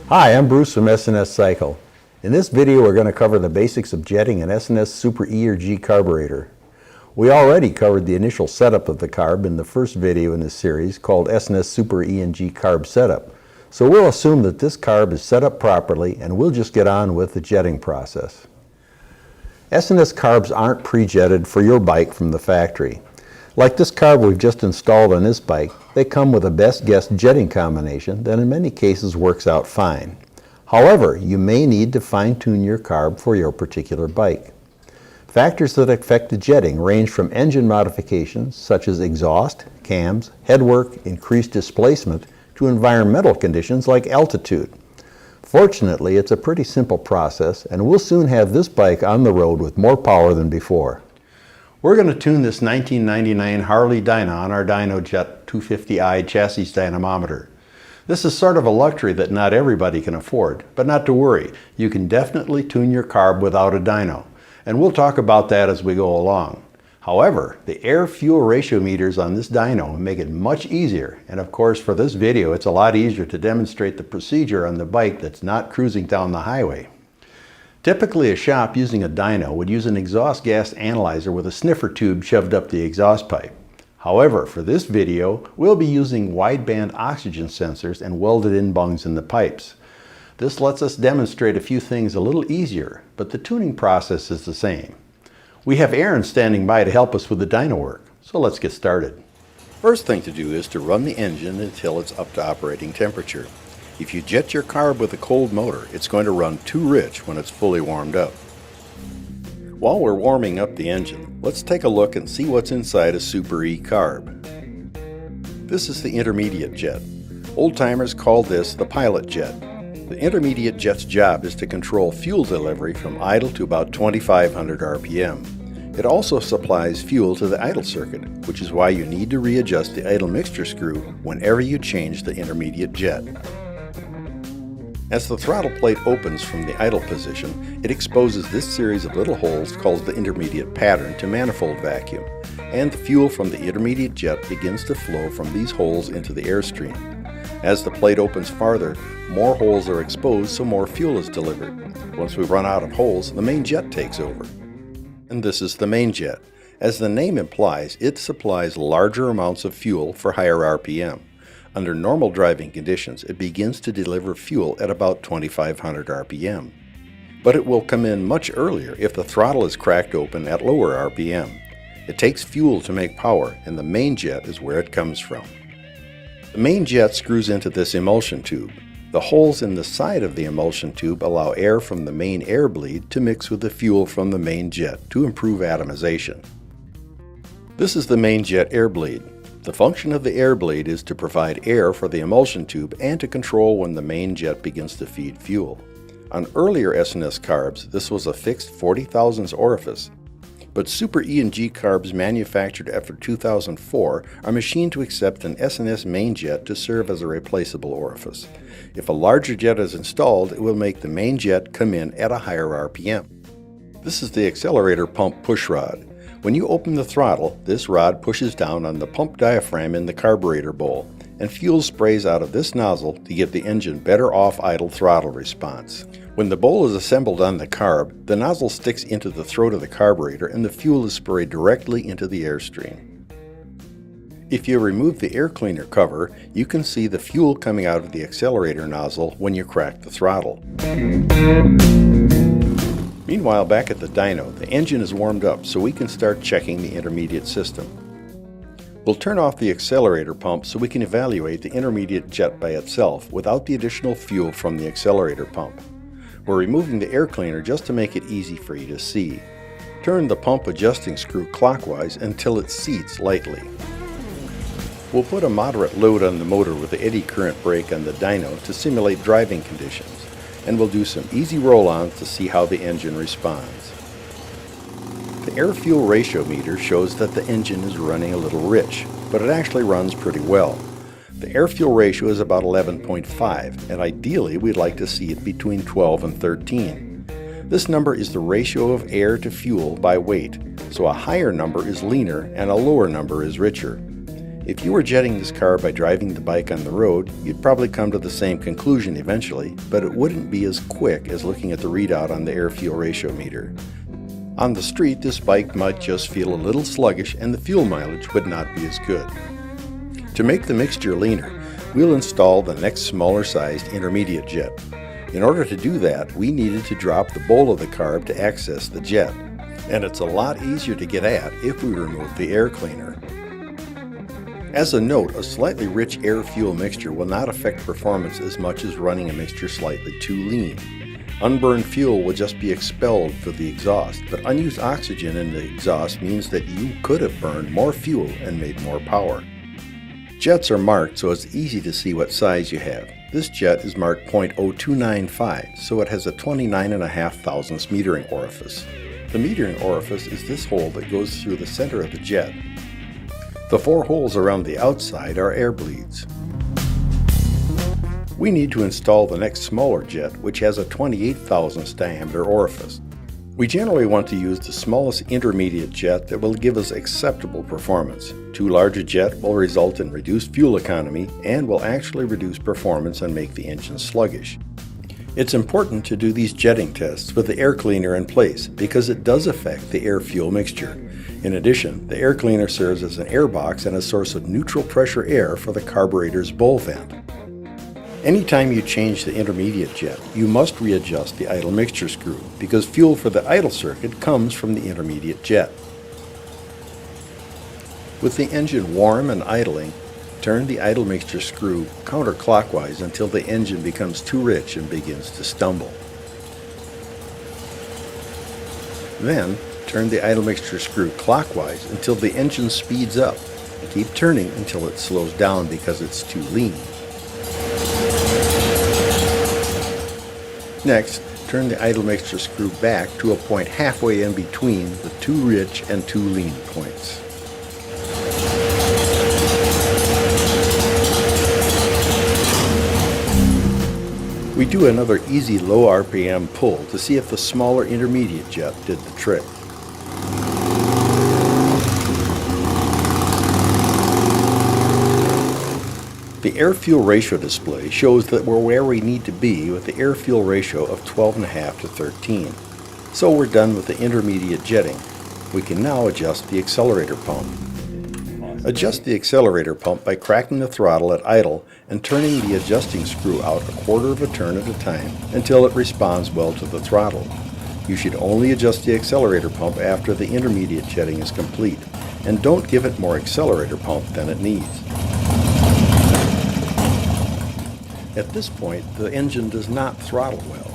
Hi, I'm Bruce from S&S Cycle. In this video we're going to cover the basics of jetting an S&S Super E or G carburetor. We already covered the initial setup of the carb in the first video in this series called S&S Super E and G Carb Setup. So we'll assume that this carb is set up properly and we'll just get on with the jetting process. S&S carbs aren't pre-jetted for your bike from the factory. Like this carb we've just installed on this bike, they come with a best guess jetting combination that in many cases works out fine. However, you may need to fine-tune your carb for your particular bike. Factors that affect the jetting range from engine modifications such as exhaust, cams, headwork, increased displacement, to environmental conditions like altitude. Fortunately, it's a pretty simple process and we'll soon have this bike on the road with more power than before. We're going to tune this 1999 Harley Dyna on our DynoJet 250i chassis dynamometer. This is sort of a luxury that not everybody can afford, but not to worry, you can definitely tune your carb without a dyno, and we'll talk about that as we go along. However, the air-fuel ratio meters on this dyno make it much easier, and of course for this video it's a lot easier to demonstrate the procedure on the bike that's not cruising down the highway. Typically a shop using a dyno would use an exhaust gas analyzer with a sniffer tube shoved up the exhaust pipe. However, for this video, we'll be using wideband oxygen sensors and welded-in bungs in the pipes. This lets us demonstrate a few things a little easier, but the tuning process is the same. We have Aaron standing by to help us with the dyno work, so let's get started. First thing to do is to run the engine until it's up to operating temperature. If you jet your carb with a cold motor, it's going to run too rich when it's fully warmed up. While we're warming up the engine, let's take a look and see what's inside a Super E carb. This is the intermediate jet. Old-timers call this the pilot jet. The intermediate jet's job is to control fuel delivery from idle to about 2,500 RPM. It also supplies fuel to the idle circuit, which is why you need to readjust the idle mixture screw whenever you change the intermediate jet. As the throttle plate opens from the idle position, it exposes this series of little holes called the intermediate pattern to manifold vacuum, and the fuel from the intermediate jet begins to flow from these holes into the airstream. As the plate opens farther, more holes are exposed so more fuel is delivered. Once we run out of holes, the main jet takes over. And this is the main jet. As the name implies, it supplies larger amounts of fuel for higher RPM. Under normal driving conditions, it begins to deliver fuel at about 2,500 RPM. But it will come in much earlier if the throttle is cracked open at lower RPM. It takes fuel to make power, and the main jet is where it comes from. The main jet screws into this emulsion tube. The holes in the side of the emulsion tube allow air from the main air bleed to mix with the fuel from the main jet to improve atomization. This is the main jet air bleed. The function of the air bleed is to provide air for the emulsion tube and to control when the main jet begins to feed fuel. On earlier S&S carbs, this was a fixed 40 thousandths orifice, but Super E and G carbs manufactured after 2004 are machined to accept an S&S main jet to serve as a replaceable orifice. If a larger jet is installed, it will make the main jet come in at a higher RPM. This is the accelerator pump push rod. When you open the throttle, this rod pushes down on the pump diaphragm in the carburetor bowl, and fuel sprays out of this nozzle to give the engine better off-idle throttle response. When the bowl is assembled on the carb, the nozzle sticks into the throat of the carburetor and the fuel is sprayed directly into the airstream. If you remove the air cleaner cover, you can see the fuel coming out of the accelerator nozzle when you crack the throttle. Meanwhile, back at the dyno, the engine is warmed up so we can start checking the intermediate system. We'll turn off the accelerator pump so we can evaluate the intermediate jet by itself without the additional fuel from the accelerator pump. We're removing the air cleaner just to make it easy for you to see. Turn the pump adjusting screw clockwise until it seats lightly. We'll put a moderate load on the motor with the eddy current brake on the dyno to simulate driving conditions, and we'll do some easy roll-ons to see how the engine responds. The air-fuel ratio meter shows that the engine is running a little rich, but it actually runs pretty well. The air-fuel ratio is about 11.5, and ideally we'd like to see it between 12 and 13. This number is the ratio of air to fuel by weight, so a higher number is leaner and a lower number is richer. If you were jetting this car by driving the bike on the road, you'd probably come to the same conclusion eventually, but it wouldn't be as quick as looking at the readout on the air-fuel ratio meter. On the street, this bike might just feel a little sluggish and the fuel mileage would not be as good. To make the mixture leaner, we'll install the next smaller sized intermediate jet. In order to do that, we needed to drop the bowl of the carb to access the jet. And it's a lot easier to get at if we remove the air cleaner. As a note, a slightly rich air-fuel mixture will not affect performance as much as running a mixture slightly too lean. Unburned fuel will just be expelled through the exhaust, but unused oxygen in the exhaust means that you could have burned more fuel and made more power. Jets are marked so it's easy to see what size you have. This jet is marked .0295, so it has a 29.5 thousandths metering orifice. The metering orifice is this hole that goes through the center of the jet. The 4 holes around the outside are air bleeds. We need to install the next smaller jet, which has a 28 thousandths diameter orifice. We generally want to use the smallest intermediate jet that will give us acceptable performance. Too large a jet will result in reduced fuel economy and will actually reduce performance and make the engine sluggish. It's important to do these jetting tests with the air cleaner in place because it does affect the air-fuel mixture. In addition, the air cleaner serves as an air box and a source of neutral pressure air for the carburetor's bowl vent. Anytime you change the intermediate jet, you must readjust the idle mixture screw because fuel for the idle circuit comes from the intermediate jet. With the engine warm and idling, turn the idle mixture screw counterclockwise until the engine becomes too rich and begins to stumble. Then, turn the idle mixture screw clockwise until the engine speeds up. Keep turning until it slows down because it's too lean. Next, turn the idle mixture screw back to a point halfway in between the too rich and too lean points. We do another easy low RPM pull to see if the smaller intermediate jet did the trick. The air-fuel ratio display shows that we're where we need to be with the air-fuel ratio of 12.5 to 13. So we're done with the intermediate jetting. We can now adjust the accelerator pump. Adjust the accelerator pump by cracking the throttle at idle and turning the adjusting screw out a quarter of a turn at a time until it responds well to the throttle. You should only adjust the accelerator pump after the intermediate jetting is complete, and don't give it more accelerator pump than it needs. At this point, the engine does not throttle well.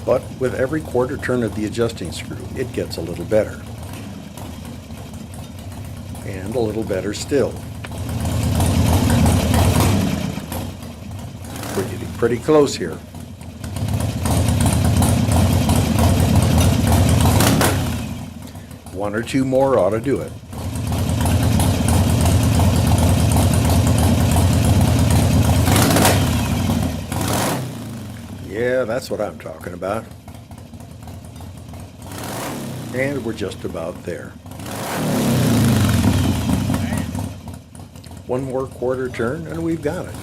But with every quarter turn of the adjusting screw, it gets a little better. And a little better still. We're getting pretty close here. One or two more ought to do it. Yeah, that's what I'm talking about. And we're just about there. One more quarter turn and we've got it.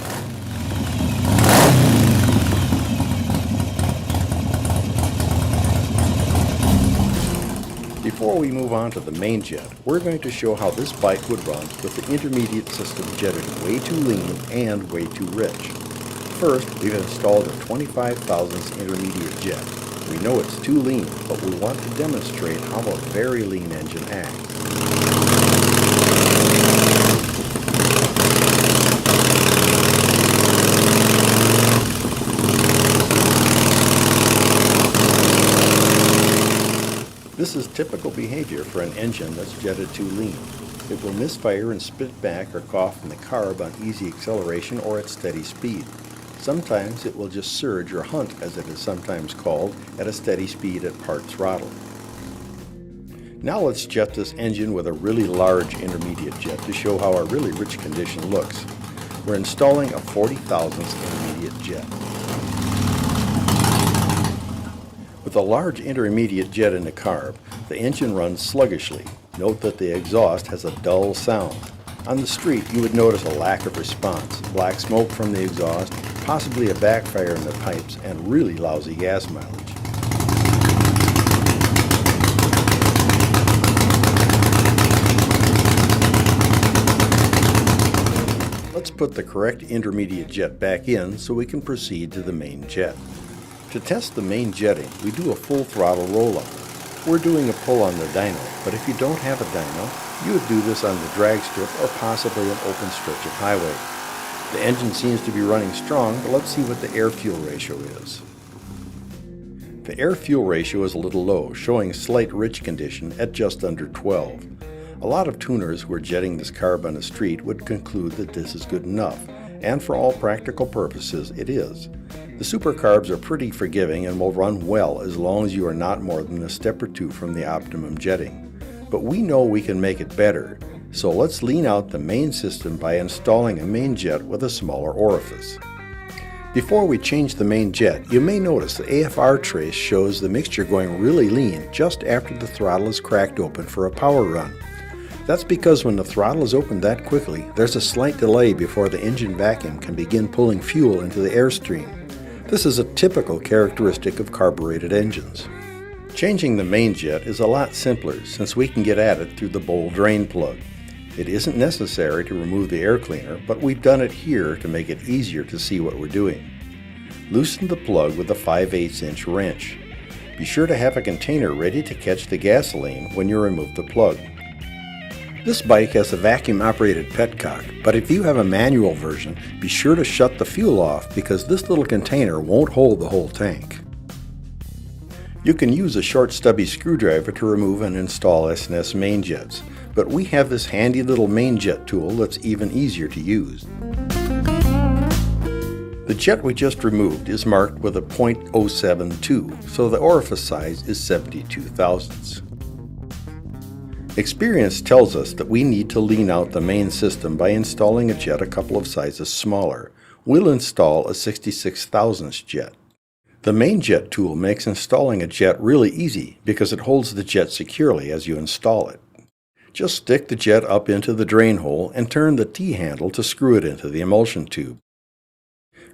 Before we move on to the main jet, we're going to show how this bike would run with the intermediate system jetted way too lean and way too rich. First, we've installed a 25 thousandths intermediate jet. We know it's too lean, but we want to demonstrate how a very lean engine acts. This is typical behavior for an engine that's jetted too lean. It will misfire and spit back or cough in the carb on easy acceleration or at steady speed. Sometimes it will just surge or hunt, as it is sometimes called, at a steady speed at part throttle. Now let's jet this engine with a really large intermediate jet to show how a really rich condition looks. We're installing a 40 thousandths intermediate jet. With a large intermediate jet in the carb, the engine runs sluggishly. Note that the exhaust has a dull sound. On the street, you would notice a lack of response, black smoke from the exhaust, possibly a backfire in the pipes, and really lousy gas mileage. Let's put the correct intermediate jet back in so we can proceed to the main jet. To test the main jetting, we do a full throttle rollout. We're doing a pull on the dyno, but if you don't have a dyno, you would do this on the drag strip or possibly an open stretch of highway. The engine seems to be running strong, but let's see what the air-fuel ratio is. The air-fuel ratio is a little low, showing slight rich condition at just under 12. A lot of tuners who are jetting this carb on the street would conclude that this is good enough, and for all practical purposes it is. The super carbs are pretty forgiving and will run well as long as you are not more than a step or two from the optimum jetting. But we know we can make it better, so let's lean out the main system by installing a main jet with a smaller orifice. Before we change the main jet, you may notice the AFR trace shows the mixture going really lean just after the throttle is cracked open for a power run. That's because when the throttle is opened that quickly, there's a slight delay before the engine vacuum can begin pulling fuel into the airstream. This is a typical characteristic of carbureted engines. Changing the main jet is a lot simpler since we can get at it through the bowl drain plug. It isn't necessary to remove the air cleaner, but we've done it here to make it easier to see what we're doing. Loosen the plug with a 5/8 inch wrench. Be sure to have a container ready to catch the gasoline when you remove the plug. This bike has a vacuum-operated petcock, but if you have a manual version, be sure to shut the fuel off because this little container won't hold the whole tank. You can use a short stubby screwdriver to remove and install S&S main jets, but we have this handy little main jet tool that's even easier to use. The jet we just removed is marked with a .072, so the orifice size is 72 thousandths. Experience tells us that we need to lean out the main system by installing a jet a couple of sizes smaller. We'll install a 66 thousandths jet. The main jet tool makes installing a jet really easy because it holds the jet securely as you install it. Just stick the jet up into the drain hole and turn the T-handle to screw it into the emulsion tube.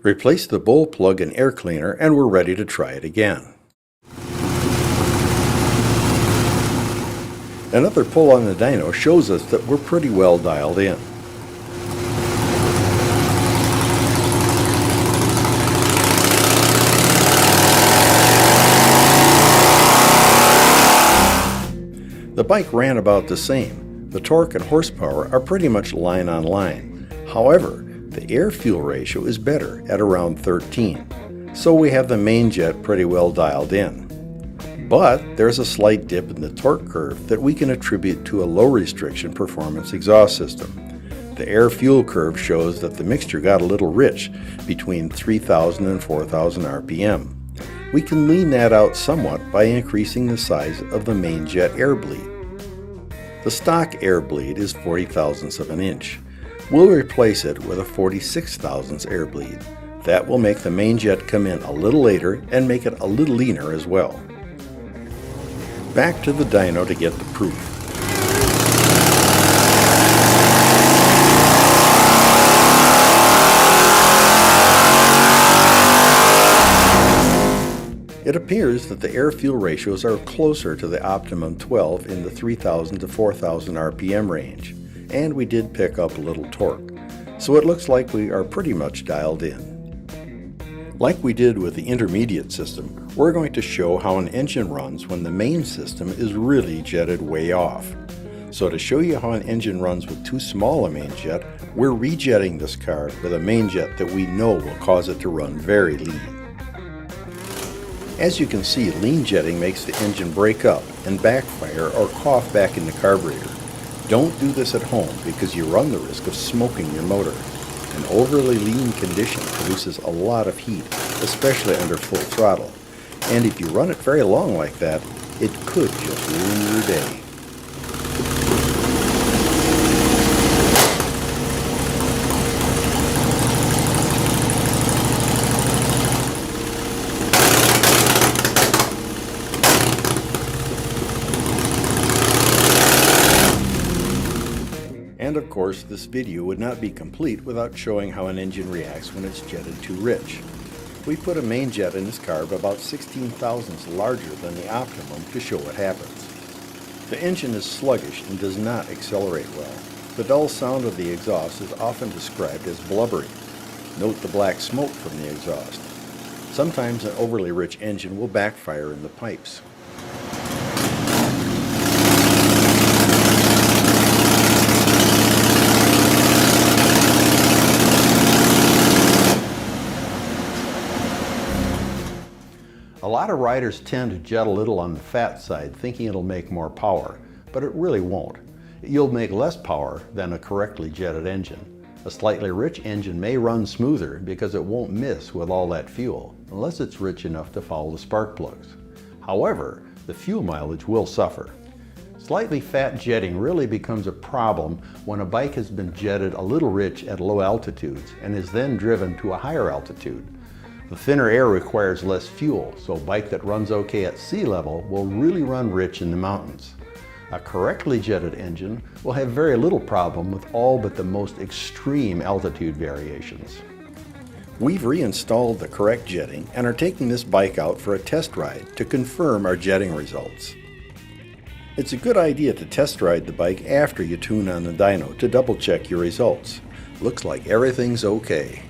Replace the bowl plug and air cleaner and we're ready to try it again. Another pull on the dyno shows us that we're pretty well dialed in. The bike ran about the same. The torque and horsepower are pretty much line on line. However, the air-fuel ratio is better at around 13, so we have the main jet pretty well dialed in. But there's a slight dip in the torque curve that we can attribute to a low restriction performance exhaust system. The air-fuel curve shows that the mixture got a little rich between 3,000 and 4,000 RPM. We can lean that out somewhat by increasing the size of the main jet air bleed. The stock air bleed is 40 thousandths of an inch. We'll replace it with a 46 thousandths air bleed. That will make the main jet come in a little later and make it a little leaner as well. Back to the dyno to get the proof. It appears that the air-fuel ratios are closer to the optimum 12 in the 3,000 to 4,000 RPM range, and we did pick up a little torque, so it looks like we are pretty much dialed in. Like we did with the intermediate system, we're going to show how an engine runs when the main system is really jetted way off. So to show you how an engine runs with too small a main jet, we're rejetting this car with a main jet that we know will cause it to run very lean. As you can see, lean jetting makes the engine break up and backfire or cough back in the carburetor. Don't do this at home because you run the risk of smoking your motor. An overly lean condition produces a lot of heat, especially under full throttle. And if you run it very long like that, it could just ruin your day. And of course, this video would not be complete without showing how an engine reacts when it's jetted too rich. We put a main jet in this carb about 16 thousandths larger than the optimum to show what happens. The engine is sluggish and does not accelerate well. The dull sound of the exhaust is often described as blubbery. Note the black smoke from the exhaust. Sometimes an overly rich engine will backfire in the pipes. A lot of riders tend to jet a little on the fat side, thinking it'll make more power, but it really won't. You'll make less power than a correctly jetted engine. A slightly rich engine may run smoother because it won't miss with all that fuel, unless it's rich enough to follow the spark plugs. However, the fuel mileage will suffer. Slightly fat jetting really becomes a problem when a bike has been jetted a little rich at low altitudes and is then driven to a higher altitude. The thinner air requires less fuel, so a bike that runs okay at sea level will really run rich in the mountains. A correctly jetted engine will have very little problem with all but the most extreme altitude variations. We've reinstalled the correct jetting and are taking this bike out for a test ride to confirm our jetting results. It's a good idea to test ride the bike after you tune on the dyno to double check your results. Looks like everything's okay.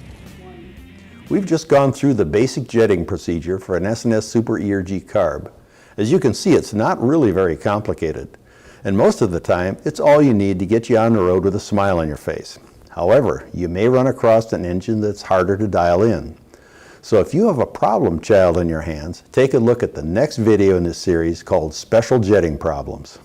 We've just gone through the basic jetting procedure for an S&S Super ERG carb. As you can see, it's not really very complicated. And most of the time, it's all you need to get you on the road with a smile on your face. However, you may run across an engine that's harder to dial in. So if you have a problem child in your hands, take a look at the next video in this series called Special Jetting Problems.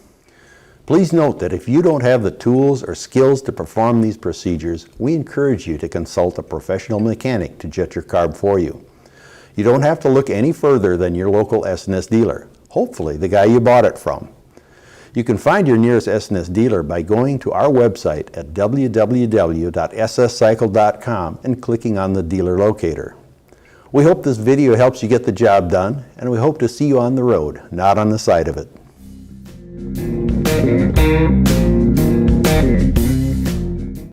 Please note that if you don't have the tools or skills to perform these procedures, we encourage you to consult a professional mechanic to jet your carb for you. You don't have to look any further than your local S&S dealer, hopefully the guy you bought it from. You can find your nearest S&S dealer by going to our website at www.sscycle.com and clicking on the dealer locator. We hope this video helps you get the job done, and we hope to see you on the road, not on the side of it.